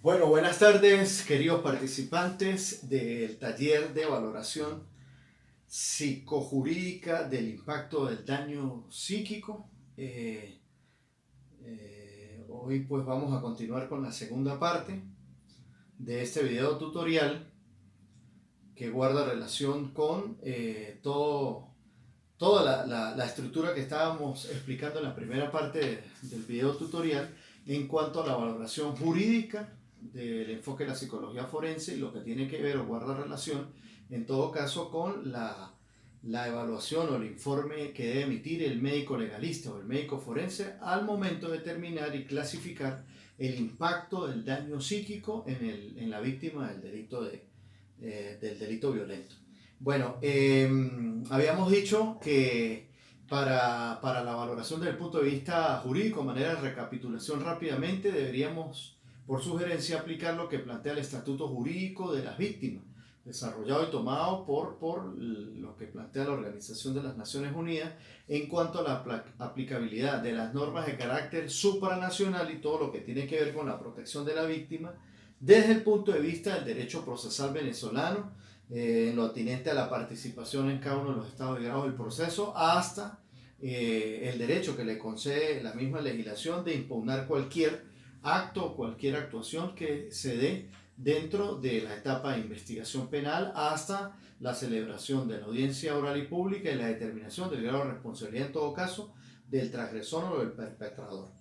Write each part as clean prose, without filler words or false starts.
Bueno, buenas tardes, queridos participantes del taller de valoración psicojurídica del impacto del daño psíquico. Hoy pues vamos a continuar con la segunda parte de este video tutorial que guarda relación con toda la estructura que estábamos explicando en la primera parte del video tutorial en cuanto a la valoración jurídica del enfoque de la psicología forense y lo que tiene que ver o guarda relación en todo caso con la evaluación o el informe que debe emitir el médico legalista o el médico forense al momento de determinar y clasificar el impacto del daño psíquico en la víctima del delito violento. Bueno, habíamos dicho que para la valoración desde el punto de vista jurídico, de manera de recapitulación rápidamente, deberíamos, por sugerencia, aplicar lo que plantea el Estatuto Jurídico de las Víctimas, desarrollado y tomado por lo que plantea la Organización de las Naciones Unidas en cuanto a la aplicabilidad de las normas de carácter supranacional y todo lo que tiene que ver con la protección de la víctima desde el punto de vista del derecho procesal venezolano, en lo atinente a la participación en cada uno de los estados y grados del proceso, hasta el derecho que le concede la misma legislación de impugnar cualquier acto o cualquier actuación que se dé dentro de la etapa de investigación penal, hasta la celebración de la audiencia oral y pública y la determinación del grado de responsabilidad en todo caso del transgresor o del perpetrador.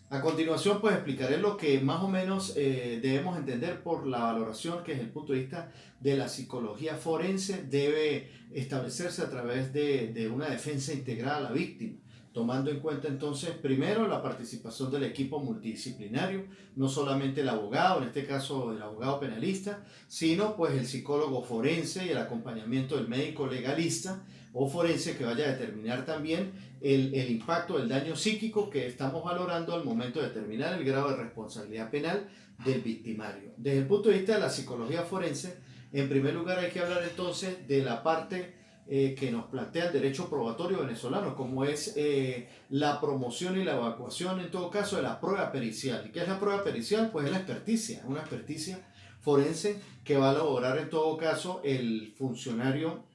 A continuación, pues explicaré lo que más o menos debemos entender por la valoración que desde el punto de vista de la psicología forense debe establecerse a través de una defensa integral a la víctima, tomando en cuenta entonces primero la participación del equipo multidisciplinario, no solamente el abogado, en este caso el abogado penalista, sino pues el psicólogo forense y el acompañamiento del médico legalista o forense que vaya a determinar también el impacto del daño psíquico que estamos valorando al momento de determinar el grado de responsabilidad penal del victimario. Desde el punto de vista de la psicología forense, en primer lugar hay que hablar entonces de la parte que nos plantea el derecho probatorio venezolano, como es la promoción y la evacuación, en todo caso, de la prueba pericial. ¿Y qué es la prueba pericial? Pues es la experticia, una experticia forense que va a elaborar en todo caso el funcionario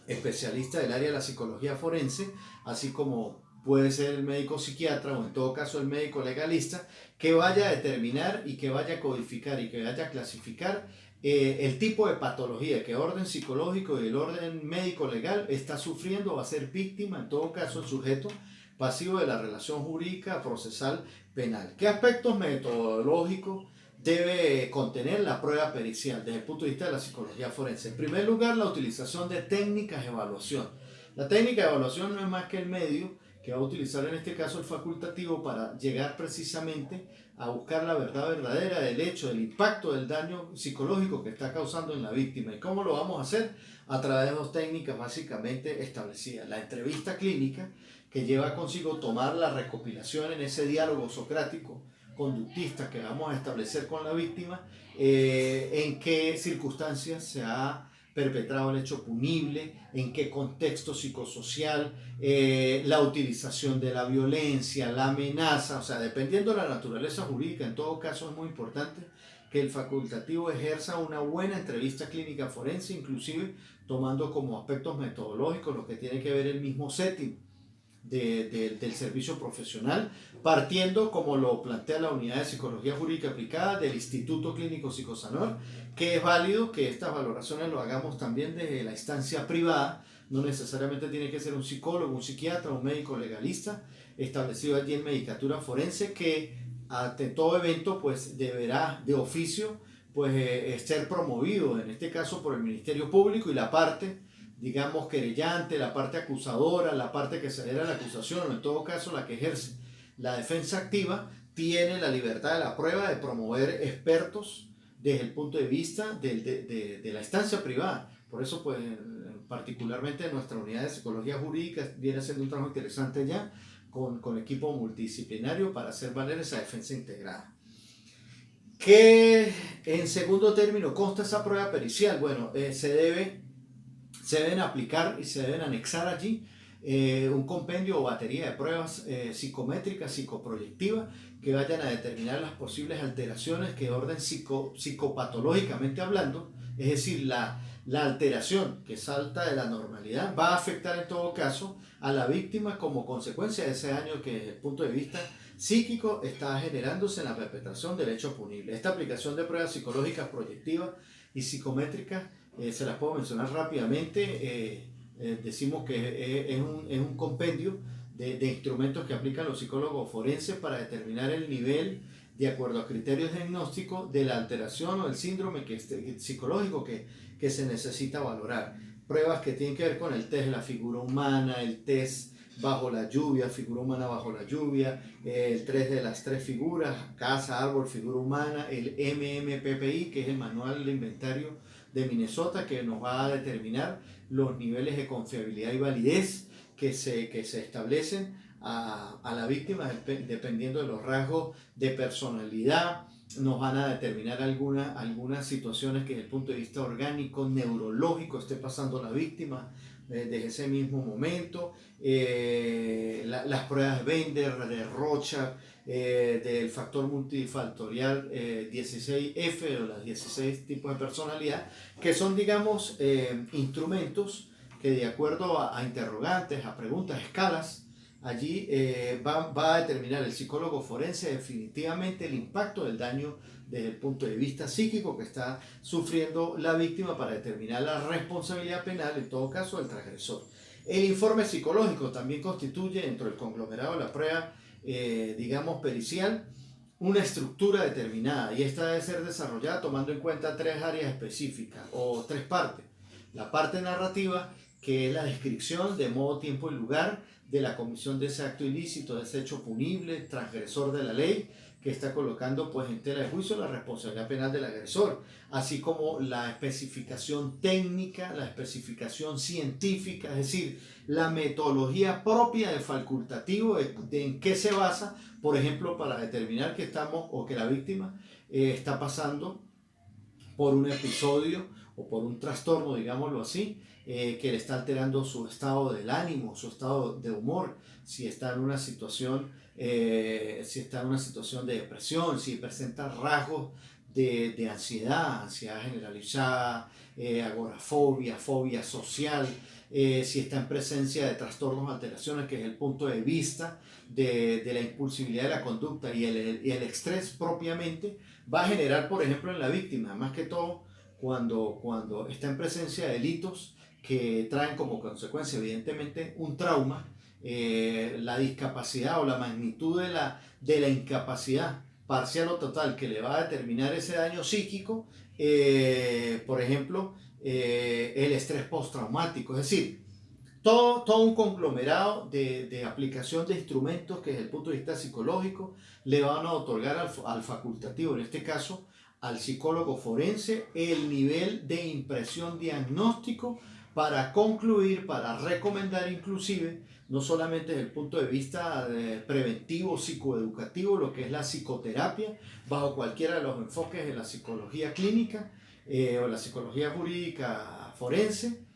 especialista del área de la psicología forense, así como puede ser el médico psiquiatra o en todo caso el médico legalista, que vaya a determinar y que vaya a codificar y que vaya a clasificar el tipo de patología que el orden psicológico y el orden médico legal está sufriendo o va a ser víctima, en todo caso el sujeto pasivo de la relación jurídica procesal penal. ¿Qué aspectos metodológicos debe contener la prueba pericial desde el punto de vista de la psicología forense? En primer lugar, la utilización de técnicas de evaluación. La técnica de evaluación no es más que el medio que va a utilizar en este caso el facultativo para llegar precisamente a buscar la verdad verdadera del hecho, del impacto del daño psicológico que está causando en la víctima. ¿Y cómo lo vamos a hacer? A través de dos técnicas básicamente establecidas. La entrevista clínica, que lleva consigo tomar la recopilación en ese diálogo socrático conductista que vamos a establecer con la víctima, en qué circunstancias se ha perpetrado el hecho punible, en qué contexto psicosocial, la utilización de la violencia, la amenaza, o sea, dependiendo de la naturaleza jurídica, en todo caso es muy importante que el facultativo ejerza una buena entrevista clínica forense, inclusive tomando como aspectos metodológicos lo que tiene que ver el mismo setting del servicio profesional, partiendo, como lo plantea la Unidad de Psicología Jurídica Aplicada del Instituto Clínico Psicosanor, que es válido que estas valoraciones lo hagamos también desde la instancia privada, no necesariamente tiene que ser un psicólogo, un psiquiatra, un médico legalista, establecido allí en Medicatura Forense, que ante todo evento pues deberá de oficio pues ser promovido, en este caso por el Ministerio Público y la parte digamos, querellante, la parte acusadora, la parte que celebra la acusación, o en todo caso la que ejerce la defensa activa, tiene la libertad de la prueba de promover expertos desde el punto de vista de la instancia privada. Por eso, pues, particularmente nuestra unidad de psicología jurídica viene haciendo un trabajo interesante ya con equipo multidisciplinario para hacer valer esa defensa integrada. ¿Qué en segundo término consta esa prueba pericial? Bueno, se deben aplicar y se deben anexar allí un compendio o batería de pruebas psicométricas, psicoproyectivas, que vayan a determinar las posibles alteraciones que de orden psicopatológicamente hablando, es decir, la alteración que salta de la normalidad va a afectar en todo caso a la víctima como consecuencia de ese daño que desde el punto de vista psíquico está generándose en la perpetración del hecho punible. Esta aplicación de pruebas psicológicas proyectivas y psicométricas se las puedo mencionar rápidamente. Decimos que es un compendio de instrumentos que aplican los psicólogos forenses para determinar el nivel de acuerdo a criterios diagnósticos de la alteración o el síndrome psicológico que se necesita valorar. Pruebas que tienen que ver con el test de la figura humana, el test bajo la lluvia, figura humana bajo la lluvia, el 3 de las 3 figuras, casa, árbol, figura humana, el MMPPI, que es el manual de inventario de Minnesota, que nos va a determinar los niveles de confiabilidad y validez que se establecen a la víctima dependiendo de los rasgos de personalidad. Nos van a determinar algunas situaciones que desde el punto de vista orgánico, neurológico, esté pasando la víctima desde ese mismo momento. Las pruebas de Bender, de Rorschach, del factor multifactorial 16F o las 16 tipos de personalidad, que son, digamos, instrumentos que de acuerdo a interrogantes, a preguntas, escalas, allí va a determinar el psicólogo forense definitivamente el impacto del daño desde el punto de vista psíquico que está sufriendo la víctima para determinar la responsabilidad penal, en todo caso, del transgresor. El informe psicológico también constituye, dentro del conglomerado de la prueba, digamos, pericial, una estructura determinada, y esta debe ser desarrollada tomando en cuenta 3 áreas específicas o 3 partes. La parte narrativa, que es la descripción de modo, tiempo y lugar de la comisión de ese acto ilícito, de ese hecho punible, transgresor de la ley, que está colocando pues en tela de juicio la responsabilidad penal del agresor, así como la especificación técnica, la especificación científica, es decir, la metodología propia del facultativo, de en qué se basa, por ejemplo, para determinar que estamos o que la víctima está pasando por un episodio o por un trastorno, digámoslo así, que le está alterando su estado del ánimo, su estado de humor, si está en una situación, de depresión, si presenta rasgos de ansiedad generalizada, agorafobia, fobia social, si está en presencia de trastornos, alteraciones, que es el punto de vista de la impulsividad de la conducta y el estrés propiamente, va a generar, por ejemplo, en la víctima, más que todo, cuando está en presencia de delitos que traen como consecuencia evidentemente un trauma, la discapacidad o la magnitud de la incapacidad parcial o total que le va a determinar ese daño psíquico, por ejemplo, el estrés postraumático, es decir, todo un conglomerado de aplicación de instrumentos que desde el punto de vista psicológico le van a otorgar al facultativo, en este caso al psicólogo forense, el nivel de impresión diagnóstico para concluir, para recomendar inclusive, no solamente desde el punto de vista preventivo, psicoeducativo, lo que es la psicoterapia, bajo cualquiera de los enfoques de la psicología clínica o la psicología jurídica forense,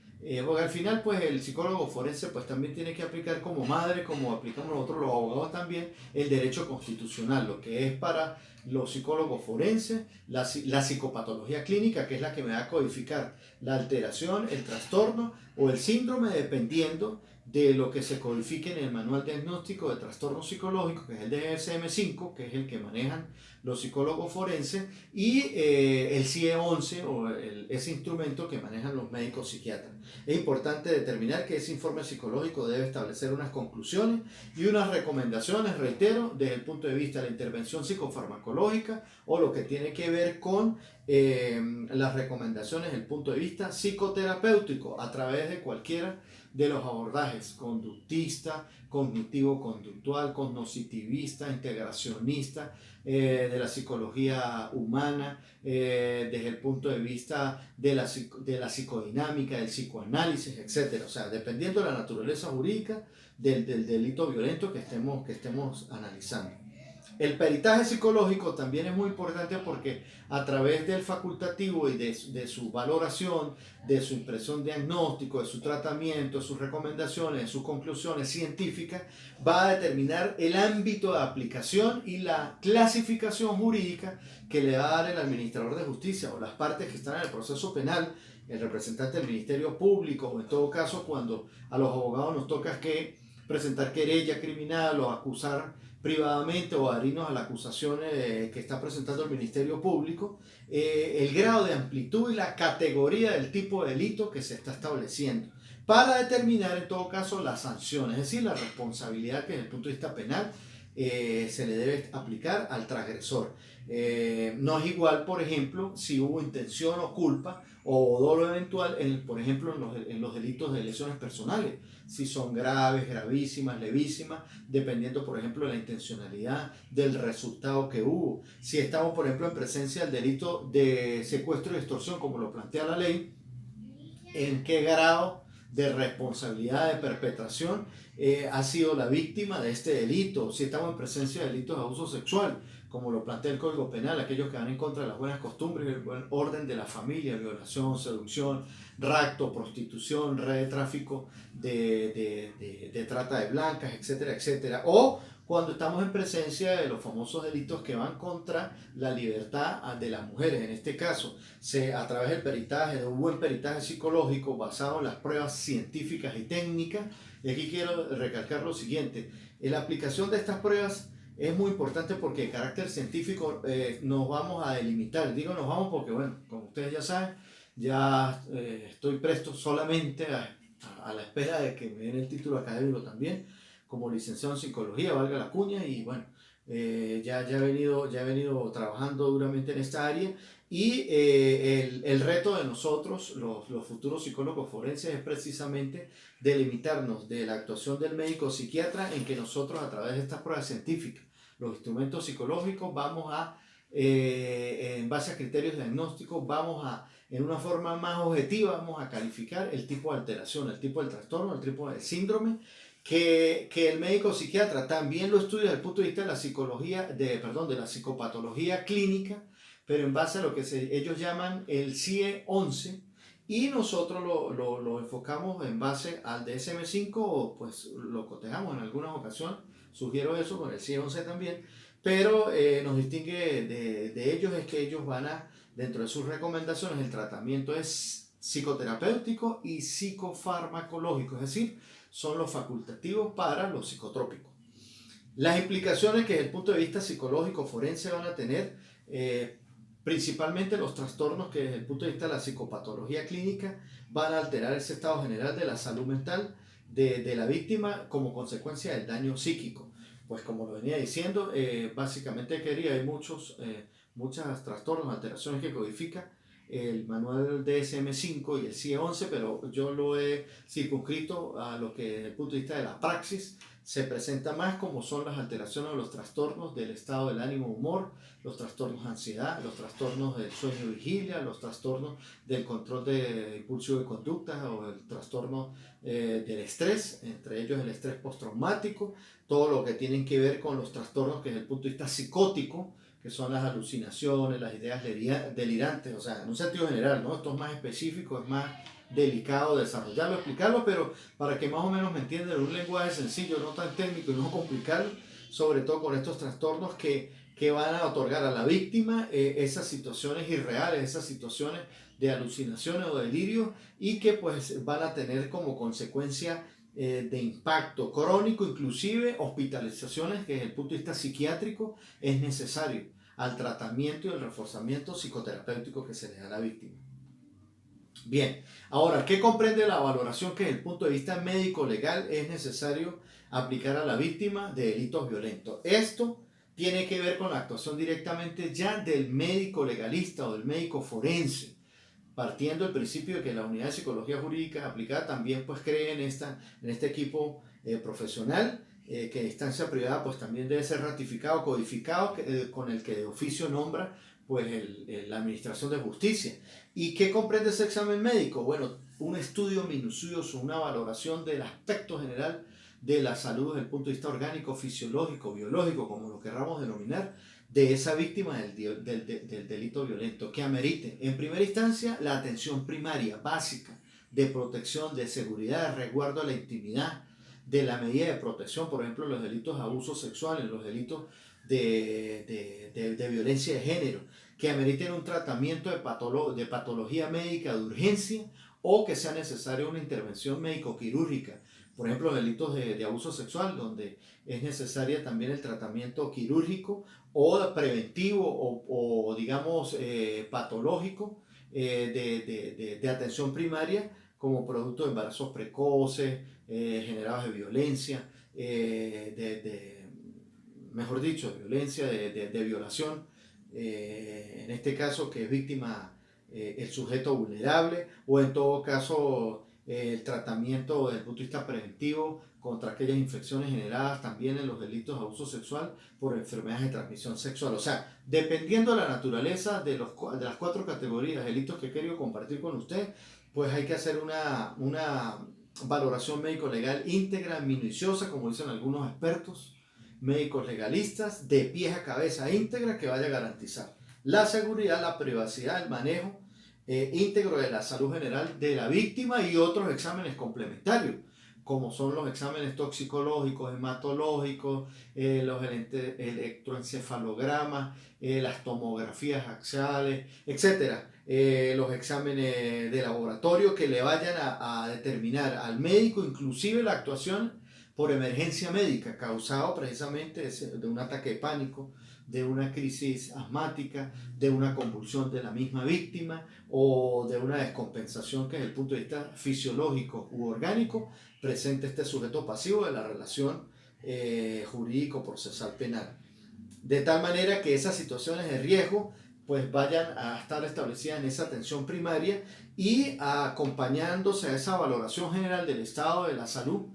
porque al final pues el psicólogo forense pues también tiene que aplicar como madre, como aplicamos nosotros los abogados también, el derecho constitucional, lo que es para los psicólogos forenses, la psicopatología clínica, que es la que me va a codificar la alteración, el trastorno o el síndrome, dependiendo de lo que se codifique en el manual diagnóstico de trastorno psicológico, que es el DSM-5, que es el que manejan los psicólogos forenses, y el CIE-11, o ese instrumento que manejan los médicos psiquiatras. Es importante determinar que ese informe psicológico debe establecer unas conclusiones y unas recomendaciones, reitero, desde el punto de vista de la intervención psicofarmacológica o lo que tiene que ver con las recomendaciones desde el punto de vista psicoterapéutico a través de cualquiera de los abordajes: conductista, cognitivo-conductual, cognoscitivista, integracionista, de la psicología humana, desde el punto de vista de la psicodinámica, del psicoanálisis, etc. O sea, dependiendo de la naturaleza jurídica del delito violento que estemos analizando. El peritaje psicológico también es muy importante porque a través del facultativo y de su valoración, de su impresión diagnóstico, de su tratamiento, de sus recomendaciones, de sus conclusiones científicas, va a determinar el ámbito de aplicación y la clasificación jurídica que le va a dar el administrador de justicia o las partes que están en el proceso penal, el representante del Ministerio Público, o en todo caso cuando a los abogados nos toca que presentar querella criminal o acusar privadamente o adherirnos a la acusación que está presentando el Ministerio Público, el grado de amplitud y la categoría del tipo de delito que se está estableciendo para determinar en todo caso las sanciones, es decir, la responsabilidad que desde el punto de vista penal se le debe aplicar al transgresor. No es igual, por ejemplo, si hubo intención o culpa o dolo eventual, por ejemplo, en los delitos de lesiones personales, si son graves, gravísimas, levísimas, dependiendo, por ejemplo, de la intencionalidad del resultado que hubo. Si estamos, por ejemplo, en presencia del delito de secuestro y extorsión, como lo plantea la ley, en qué grado de responsabilidad de perpetración ha sido la víctima de este delito. Si estamos en presencia de delitos de abuso sexual, como lo plantea el Código Penal, aquellos que van en contra de las buenas costumbres y el buen orden de la familia, violación, seducción, rapto, prostitución, red de tráfico de trata de blancas, etcétera, etcétera. O cuando estamos en presencia de los famosos delitos que van contra la libertad de las mujeres. En este caso, a través del peritaje, de un buen peritaje psicológico basado en las pruebas científicas y técnicas, y aquí quiero recalcar lo siguiente: en la aplicación de estas pruebas es muy importante porque de carácter científico nos vamos a delimitar. Digo nos vamos porque, bueno, como ustedes ya saben, ya estoy presto solamente a la espera de que me den el título académico también, como licenciado en psicología, valga la cuña, y bueno, ya he venido trabajando duramente en esta área, y el reto de nosotros, los futuros psicólogos forenses, es precisamente delimitarnos de la actuación del médico psiquiatra, en que nosotros a través de estas pruebas científicas, los instrumentos psicológicos, vamos a, en base a criterios diagnósticos, en una forma más objetiva, vamos a calificar el tipo de alteración, el tipo de trastorno, el tipo de síndrome, que el médico psiquiatra también lo estudia desde el punto de vista de la psicología, de la psicopatología clínica, pero en base a lo que ellos llaman el CIE-11, y nosotros lo enfocamos en base al DSM-5, o pues lo cotejamos en algunas ocasiones, sugiero eso con el CIE-11 también, pero nos distingue de ellos es que ellos dentro de sus recomendaciones, el tratamiento es psicoterapéutico y psicofarmacológico, es decir, son los facultativos para los psicotrópicos. Las implicaciones que desde el punto de vista psicológico forense van a tener, principalmente los trastornos que desde el punto de vista de la psicopatología clínica van a alterar ese estado general de la salud mental de la víctima como consecuencia del daño psíquico. Pues como lo venía diciendo, básicamente hay muchos trastornos, alteraciones que codifica el manual DSM-5 y el CIE-11, pero yo lo he circunscrito a lo que desde el punto de vista de la praxis se presenta más, como son las alteraciones o los trastornos del estado del ánimo, humor, los trastornos de ansiedad, los trastornos del sueño y vigilia, los trastornos del control de impulsivo de conducta o el trastorno del estrés, entre ellos el estrés postraumático, todo lo que tienen que ver con los trastornos que desde el punto de vista psicótico, que son las alucinaciones, las ideas delirantes, o sea, en un sentido general, ¿no? Esto es más específico, es más delicado desarrollarlo, explicarlo, pero para que más o menos me entiendan en un lenguaje sencillo, no tan técnico y no complicado, sobre todo con estos trastornos que van a otorgar a la víctima esas situaciones irreales, esas situaciones de alucinaciones o delirio, y que pues van a tener como consecuencia de impacto crónico, inclusive hospitalizaciones que desde el punto de vista psiquiátrico es necesario al tratamiento y el reforzamiento psicoterapéutico que se le da a la víctima. Bien, ahora, ¿qué comprende la valoración que desde el punto de vista médico-legal es necesario aplicar a la víctima de delitos violentos? Esto tiene que ver con la actuación directamente ya del médico legalista o del médico forense, partiendo del principio de que la unidad de psicología jurídica aplicada también pues cree en este equipo profesional, que instancia privada pues también debe ser ratificado, codificado, con el que de oficio nombra pues la administración de justicia. ¿Y qué comprende ese examen médico? Bueno, un estudio minucioso, una valoración del aspecto general de la salud desde el punto de vista orgánico, fisiológico, biológico, como lo querramos denominar, de esa víctima del delito violento, que amerite, en primera instancia, la atención primaria, básica, de protección, de seguridad, de resguardo a la intimidad, de la medida de protección, por ejemplo, los delitos de abuso sexual, los delitos de violencia de género, que ameriten un tratamiento de patología médica de urgencia o que sea necesaria una intervención médico-quirúrgica. Por ejemplo, delitos de abuso sexual, donde es necesaria también el tratamiento quirúrgico o preventivo o digamos, patológico de atención primaria como producto de embarazos precoces, generados de violencia, mejor dicho, de violencia, de violación, en este caso que es víctima el sujeto vulnerable, o en todo caso el tratamiento desde el punto de vista preventivo contra aquellas infecciones generadas también en los delitos de abuso sexual por enfermedades de transmisión sexual. O sea, dependiendo de la naturaleza de las 4 categorías de delitos que he querido compartir con usted, pues hay que hacer una valoración médico-legal íntegra, minuciosa, como dicen algunos expertos médicos legalistas, de pies a cabeza íntegra, que vaya a garantizar la seguridad, la privacidad, el manejo íntegro de la salud general de la víctima y otros exámenes complementarios, como son los exámenes toxicológicos, hematológicos, los electroencefalogramas, las tomografías axiales, etc. Los exámenes de laboratorio que le vayan a determinar al médico inclusive la actuación por emergencia médica causado precisamente de un ataque de pánico, de una crisis asmática, de una convulsión de la misma víctima o de una descompensación que desde el punto de vista fisiológico u orgánico presente este sujeto pasivo de la relación jurídico-procesal penal. De tal manera que esas situaciones de riesgo pues vayan a estar establecidas en esa atención primaria y acompañándose a esa valoración general del estado de la salud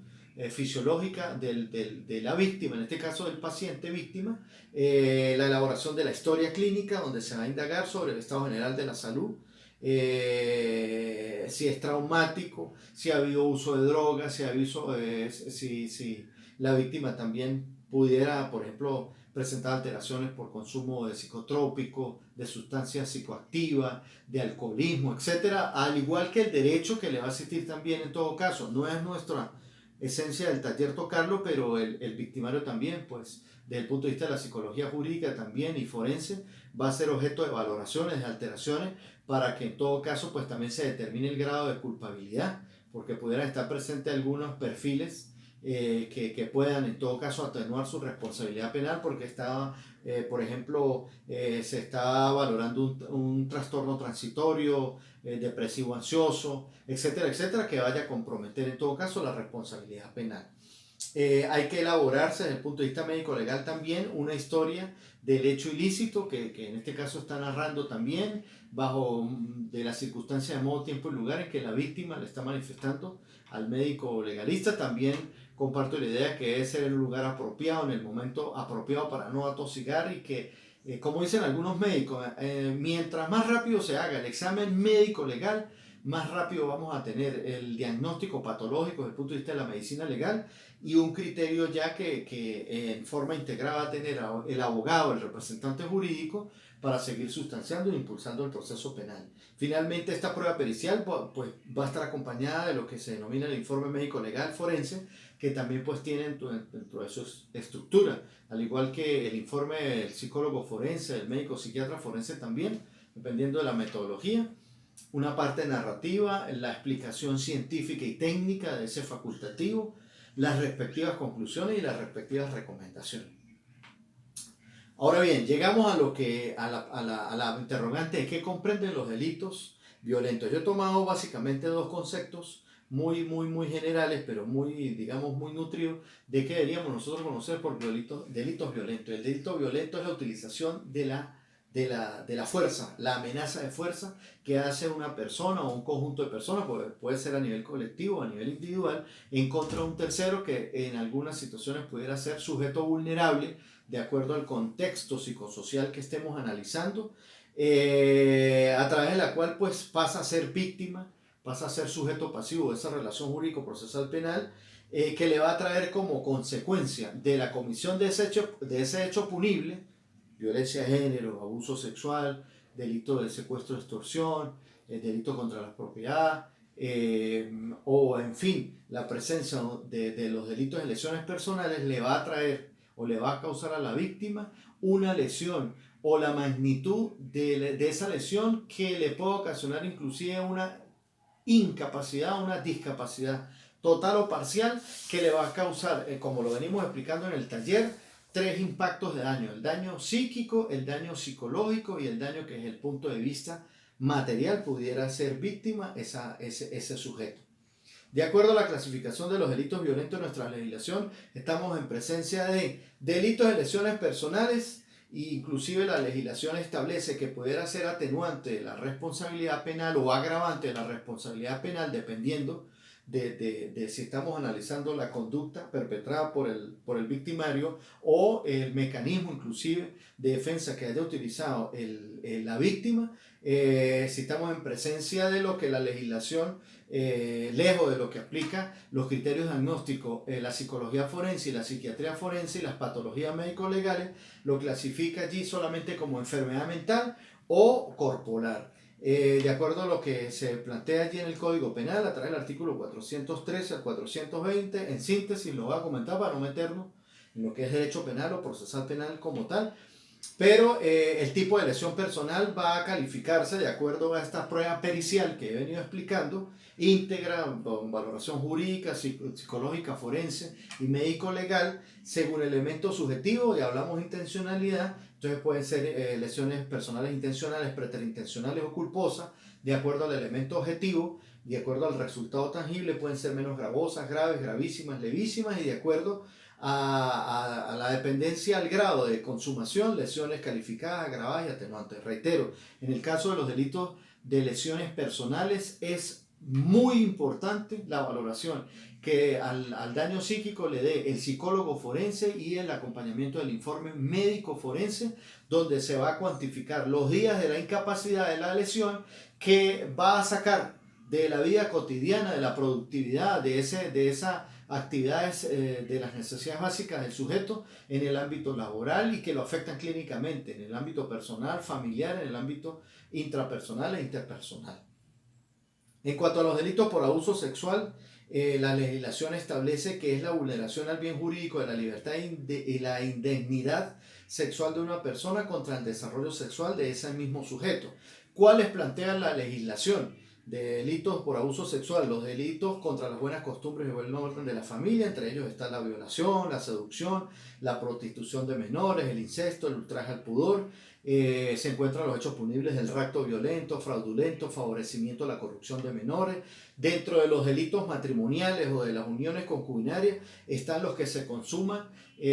fisiológica de la víctima, en este caso del paciente víctima, la elaboración de la historia clínica donde se va a indagar sobre el estado general de la salud, si es traumático, si ha habido uso de drogas, si la víctima también pudiera, por ejemplo, presentar alteraciones por consumo de psicotrópicos, de sustancias psicoactivas, de alcoholismo, etc. Al igual que el derecho que le va a asistir también en todo caso. No es nuestra esencia del taller tocarlo, pero el victimario también, pues desde el punto de vista de la psicología jurídica también y forense, va a ser objeto de valoraciones, de alteraciones, para que en todo caso pues también se determine el grado de culpabilidad, porque pudieran estar presentes algunos perfiles que puedan en todo caso atenuar su responsabilidad penal, porque está, por ejemplo, se está valorando un trastorno transitorio, depresivo ansioso, etcétera, etcétera, que vaya a comprometer en todo caso la responsabilidad penal. Hay que elaborarse desde el punto de vista médico-legal también una historia del hecho ilícito que en este caso está narrando también bajo de la circunstancia de modo, tiempo y lugar en que la víctima le está manifestando al médico legalista. También comparto la idea que debe ser el lugar apropiado, en el momento apropiado para no atosigar y que, como dicen algunos médicos, mientras más rápido se haga el examen médico legal, más rápido vamos a tener el diagnóstico patológico desde el punto de vista de la medicina legal y un criterio ya que en forma integrada va a tener el abogado, el representante jurídico, para seguir sustanciando e impulsando el proceso penal. Finalmente, esta prueba pericial pues, va a estar acompañada de lo que se denomina el informe médico legal forense, que también pues tiene dentro de su estructura, al igual que el informe del psicólogo forense, del médico psiquiatra forense también, dependiendo de la metodología, una parte narrativa, la explicación científica y técnica de ese facultativo, las respectivas conclusiones y las respectivas recomendaciones. Ahora bien, llegamos a la interrogante de qué comprenden los delitos violentos. Yo he tomado básicamente dos conceptos muy generales, pero digamos, muy nutridos, de qué deberíamos nosotros conocer por delitos violentos. El delito violento es la utilización de la fuerza, la amenaza de fuerza que hace una persona o un conjunto de personas, puede ser a nivel colectivo o a nivel individual, en contra de un tercero que en algunas situaciones pudiera ser sujeto vulnerable de acuerdo al contexto psicosocial que estemos analizando, a través de la cual pues pasa a ser víctima pasa a ser sujeto pasivo de esa relación jurídico-procesal penal, que le va a traer como consecuencia de la comisión de ese hecho punible, violencia de género, abuso sexual, delito de secuestro, extorsión, delito contra la propiedad, o en fin, la presencia de los delitos de lesiones personales, le va a traer o le va a causar a la víctima una lesión o la magnitud de esa lesión que le puede ocasionar inclusive una incapacidad, una discapacidad total o parcial, que le va a causar, como lo venimos explicando en el taller, 3 impactos de daño: el daño psíquico, el daño psicológico y el daño que desde el punto de vista material pudiera ser víctima ese sujeto. De acuerdo a la clasificación de los delitos violentos en nuestra legislación, estamos en presencia de delitos de lesiones personales, e inclusive la legislación establece que pudiera ser atenuante de la responsabilidad penal o agravante de la responsabilidad penal, dependiendo de si estamos analizando la conducta perpetrada por el victimario o el mecanismo inclusive de defensa que haya utilizado la víctima. Si estamos en presencia de lo que la legislación, lejos de lo que aplica los criterios diagnósticos, la psicología forense y la psiquiatría forense y las patologías médico-legales, lo clasifica allí solamente como enfermedad mental o corporal. De acuerdo a lo que se plantea allí en el Código Penal, a través del artículo 413 al 420, en síntesis lo voy a comentar para no meternos en lo que es derecho penal o procesal penal como tal, pero el tipo de lesión personal va a calificarse de acuerdo a esta prueba pericial que he venido explicando, íntegra, con valoración jurídica, psicológica, forense y médico-legal, según elementos subjetivos, y hablamos de intencionalidad. Entonces pueden ser lesiones personales intencionales, preterintencionales o culposas, de acuerdo al elemento objetivo, de acuerdo al resultado tangible, pueden ser menos gravosas, graves, gravísimas, levísimas, y de acuerdo a la dependencia al grado de consumación, lesiones calificadas, agravadas y atenuantes. Reitero, en el caso de los delitos de lesiones personales es muy importante la valoración que al daño psíquico le dé el psicólogo forense y el acompañamiento del informe médico forense, donde se va a cuantificar los días de la incapacidad de la lesión que va a sacar de la vida cotidiana, de la productividad, de esas actividades, de las necesidades básicas del sujeto en el ámbito laboral, y que lo afectan clínicamente en el ámbito personal, familiar, en el ámbito intrapersonal e interpersonal. En cuanto a los delitos por abuso sexual, la legislación establece que es la vulneración al bien jurídico de la libertad y la indemnidad sexual de una persona contra el desarrollo sexual de ese mismo sujeto. ¿Cuáles plantea la legislación? De delitos por abuso sexual: los delitos contra las buenas costumbres y buen orden de la familia, entre ellos está la violación, la seducción, la prostitución de menores, el incesto, el ultraje al pudor. Se encuentran los hechos punibles del rapto violento, fraudulento, favorecimiento a la corrupción de menores. Dentro de los delitos matrimoniales o de las uniones concubinarias están los que se consuman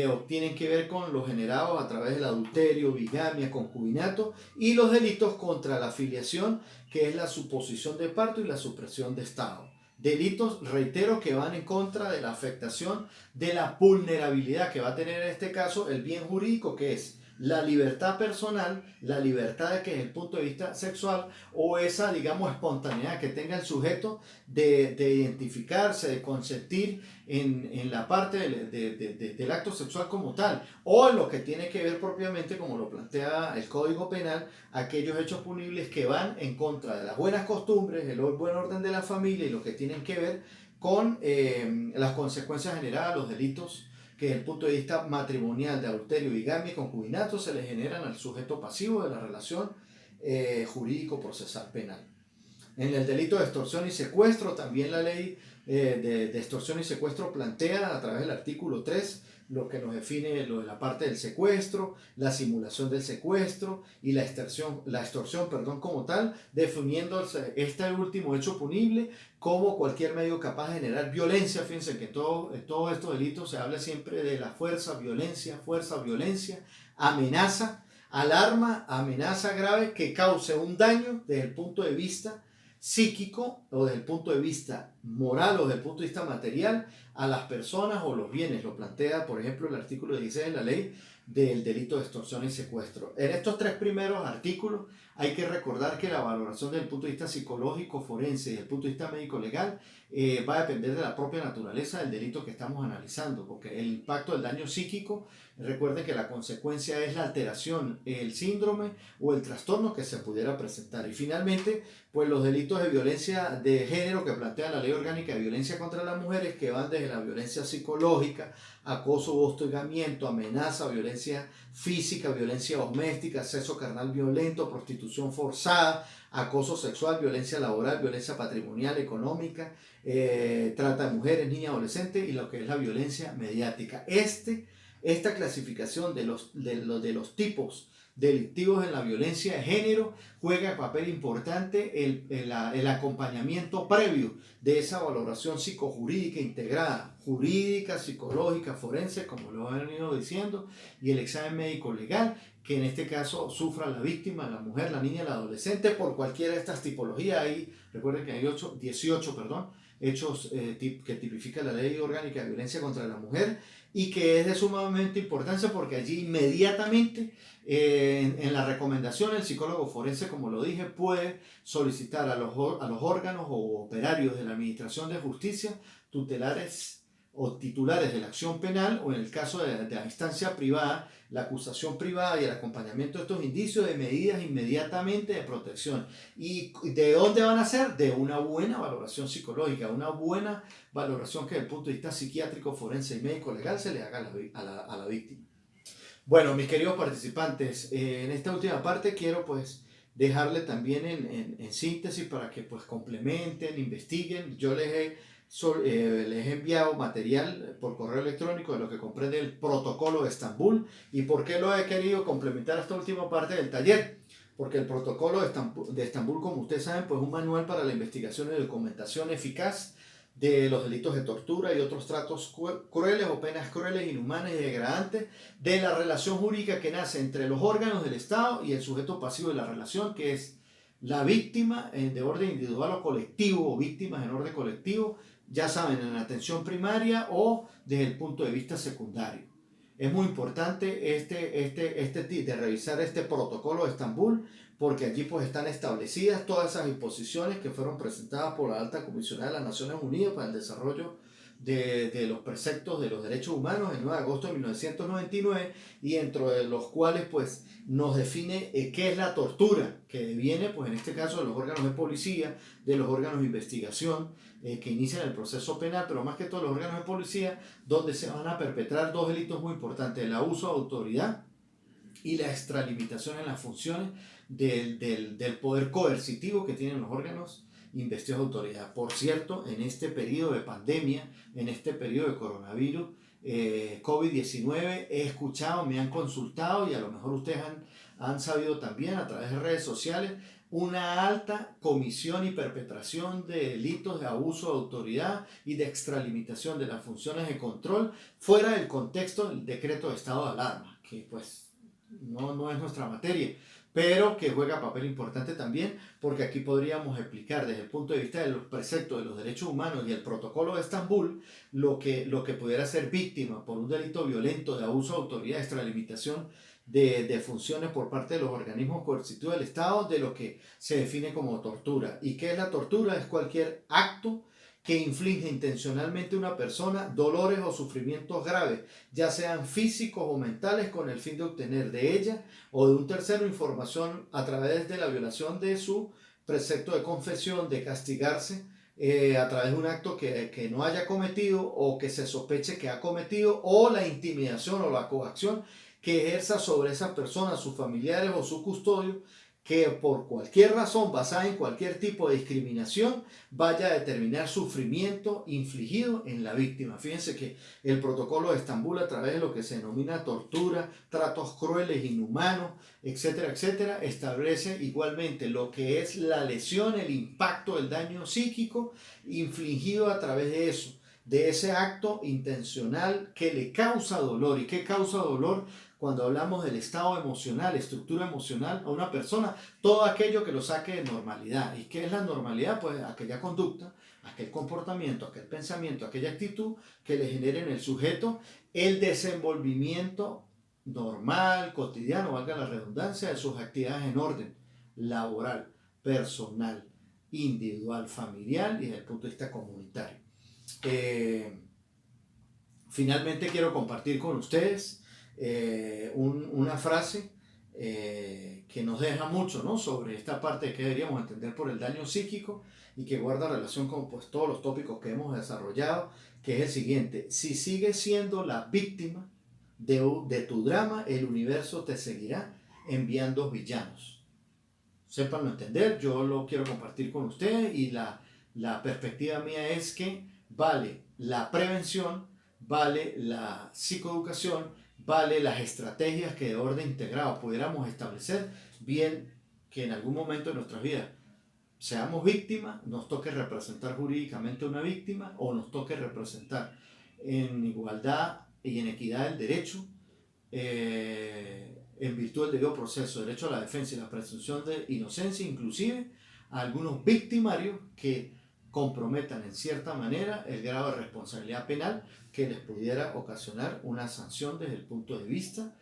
o tienen que ver con los generados a través del adulterio, bigamia, concubinato, y los delitos contra la filiación, que es la suposición de parto y la supresión de estado. Delitos, reitero, que van en contra de la afectación de la vulnerabilidad que va a tener en este caso el bien jurídico, que es la libertad personal, la libertad de que desde el punto de vista sexual, o esa, digamos, espontaneidad que tenga el sujeto de identificarse, de consentir en la parte del acto sexual como tal, o en lo que tiene que ver propiamente, como lo plantea el Código Penal, aquellos hechos punibles que van en contra de las buenas costumbres, el buen orden de la familia, y lo que tienen que ver con las consecuencias generadas, los delitos que desde el punto de vista matrimonial, de adulterio, bigamia y concubinato, se le generan al sujeto pasivo de la relación jurídico-procesal penal. En el delito de extorsión y secuestro, también la ley de extorsión y secuestro plantea a través del artículo 3 lo que nos define lo de la parte del secuestro, la simulación del secuestro y la extorsión, como tal, definiendo este último hecho punible como cualquier medio capaz de generar violencia. Fíjense que en todos estos delitos se habla siempre de la fuerza, violencia, amenaza, alarma, amenaza grave que cause un daño desde el punto de vista psíquico o desde el punto de vista moral o desde el punto de vista material a las personas o los bienes. Lo plantea, por ejemplo, el artículo 16 de la ley del delito de extorsión y secuestro. En estos 3 primeros artículos hay que recordar que la valoración desde el punto de vista psicológico, forense y desde el punto de vista médico-legal va a depender de la propia naturaleza del delito que estamos analizando, porque el impacto del daño psíquico, recuerden que la consecuencia es la alteración, el síndrome o el trastorno que se pudiera presentar. Y finalmente, pues los delitos de violencia de género que plantea la Ley Orgánica de Violencia contra las Mujeres, que van desde la violencia psicológica, acoso o hostigamiento, amenaza, violencia física, violencia doméstica, sexo carnal violento, prostitución forzada, acoso sexual, violencia laboral, violencia patrimonial, económica, trata de mujeres, niñas, adolescentes y lo que es la violencia mediática. Esta clasificación de los tipos delictivos en la violencia de género juega papel importante el acompañamiento previo de esa valoración psicojurídica integrada, jurídica, psicológica, forense, como lo han venido diciendo, y el examen médico legal, que en este caso sufra la víctima, la mujer, la niña, el adolescente, por cualquiera de estas tipologías. Recuerden que hay 18 hechos que tipifica la Ley Orgánica de Violencia contra la Mujer, y que es de sumamente importancia porque allí inmediatamente en la recomendación el psicólogo forense, como lo dije, puede solicitar a los órganos o operarios de la Administración de Justicia, tutelares o titulares de la acción penal, o en el caso de la instancia privada, la acusación privada y el acompañamiento de estos indicios de medidas inmediatamente de protección. ¿Y de dónde van a ser? De una buena valoración psicológica, una buena valoración que desde el punto de vista psiquiátrico, forense y médico legal se le haga a la víctima. Bueno, mis queridos participantes, en esta última parte quiero pues dejarle también en síntesis para que pues complementen, investiguen. Yo les he enviado material por correo electrónico de lo que comprende el protocolo de Estambul. ¿Y por qué lo he querido complementar esta última parte del taller? Porque el protocolo de Estambul, como ustedes saben, pues es un manual para la investigación y documentación eficaz de los delitos de tortura y otros tratos crueles o penas crueles, inhumanas y degradantes, de la relación jurídica que nace entre los órganos del Estado y el sujeto pasivo de la relación, que es la víctima de orden individual o colectivo, o víctimas en orden colectivo, ya saben, en la atención primaria o desde el punto de vista secundario. Es muy importante de revisar este protocolo de Estambul, porque allí pues están establecidas todas esas disposiciones que fueron presentadas por la Alta Comisionada de las Naciones Unidas para el Desarrollo de los preceptos de los derechos humanos el 9 de agosto de 1999, y dentro de los cuales pues nos define qué es la tortura, que viene pues en este caso de los órganos de policía, de los órganos de investigación que inician el proceso penal, pero más que todo los órganos de policía, donde se van a perpetrar dos delitos muy importantes: el abuso de autoridad y la extralimitación en las funciones del poder coercitivo que tienen los órganos investigados de autoridad. Por cierto, en este periodo de pandemia, en este periodo de coronavirus, COVID-19, he escuchado, me han consultado, y a lo mejor ustedes han sabido también a través de redes sociales, una alta comisión y perpetración de delitos de abuso de autoridad y de extralimitación de las funciones de control fuera del contexto del decreto de estado de alarma, que pues no es nuestra materia, pero que juega papel importante también, porque aquí podríamos explicar desde el punto de vista de los preceptos de los derechos humanos y el protocolo de Estambul lo que pudiera ser víctima por un delito violento de abuso de autoridad, extralimitación de funciones por parte de los organismos coercitivos del Estado, de lo que se define como tortura. ¿Y qué es la tortura? Es cualquier acto que inflige intencionalmente a una persona dolores o sufrimientos graves, ya sean físicos o mentales, con el fin de obtener de ella o de un tercero información a través de la violación de su precepto de confesión, de castigarse a través de un acto que no haya cometido o que se sospeche que ha cometido, o la intimidación o la coacción que ejerza sobre esa persona, sus familiares o su custodio, que por cualquier razón, basada en cualquier tipo de discriminación, vaya a determinar sufrimiento infligido en la víctima. Fíjense que el protocolo de Estambul, a través de lo que se denomina tortura, tratos crueles, inhumanos, etcétera, etcétera, establece igualmente lo que es la lesión, el impacto, el daño psíquico infligido a través de eso, de ese acto intencional que le causa dolor. ¿Y qué causa dolor? Cuando hablamos del estado emocional, estructura emocional a una persona, todo aquello que lo saque de normalidad. ¿Y qué es la normalidad? Pues aquella conducta, aquel comportamiento, aquel pensamiento, aquella actitud que le genere en el sujeto el desenvolvimiento normal, cotidiano, valga la redundancia, de sus actividades en orden. laboral, personal, individual, familiar y desde el punto de vista comunitario. Finalmente quiero compartir con ustedes una frase que nos deja mucho, ¿no?, sobre esta parte de qué deberíamos entender por el daño psíquico y que guarda relación con pues, todos los tópicos que hemos desarrollado, que es el siguiente: si sigues siendo la víctima de tu drama, el universo te seguirá enviando villanos. Sépanlo entender, yo lo quiero compartir con ustedes y la perspectiva mía es que vale la prevención, vale la psicoeducación, vale las estrategias que de orden integrado pudiéramos establecer, bien que en algún momento de nuestras vidas seamos víctimas, nos toque representar jurídicamente a una víctima o nos toque representar en igualdad y en equidad del derecho, en virtud del debido proceso, derecho a la defensa y la presunción de inocencia, inclusive a algunos victimarios que comprometan en cierta manera el grado de responsabilidad penal que les pudiera ocasionar una sanción desde el punto de vista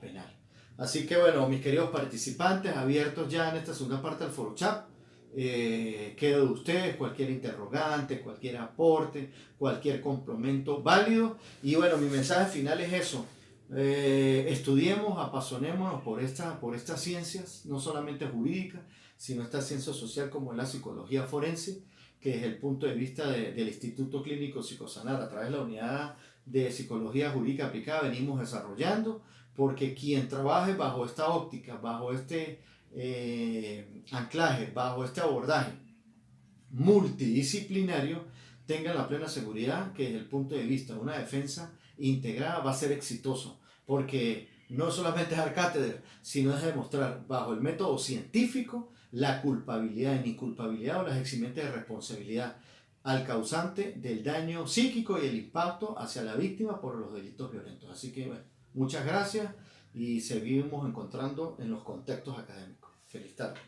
penal. Así que bueno, mis queridos participantes, abiertos ya en esta segunda parte del foro chat, quedo de ustedes cualquier interrogante, cualquier aporte, cualquier complemento válido. Y bueno, mi mensaje final es eso: estudiemos, apasionémonos por estas ciencias, no solamente jurídicas, sino esta ciencia social como es la psicología forense, que desde el punto de vista del Instituto Clínico Psicosanar, a través de la unidad de psicología jurídica aplicada, venimos desarrollando, porque quien trabaje bajo esta óptica, bajo este anclaje, bajo este abordaje multidisciplinario, tenga la plena seguridad que desde el punto de vista de una defensa integrada va a ser exitoso, porque no solamente es dar cátedra, sino es demostrar bajo el método científico la culpabilidad, inculpabilidad o las eximente de responsabilidad al causante del daño psíquico y el impacto hacia la víctima por los delitos violentos. Así que bueno, muchas gracias y seguimos encontrando en los contextos académicos. Feliz tarde.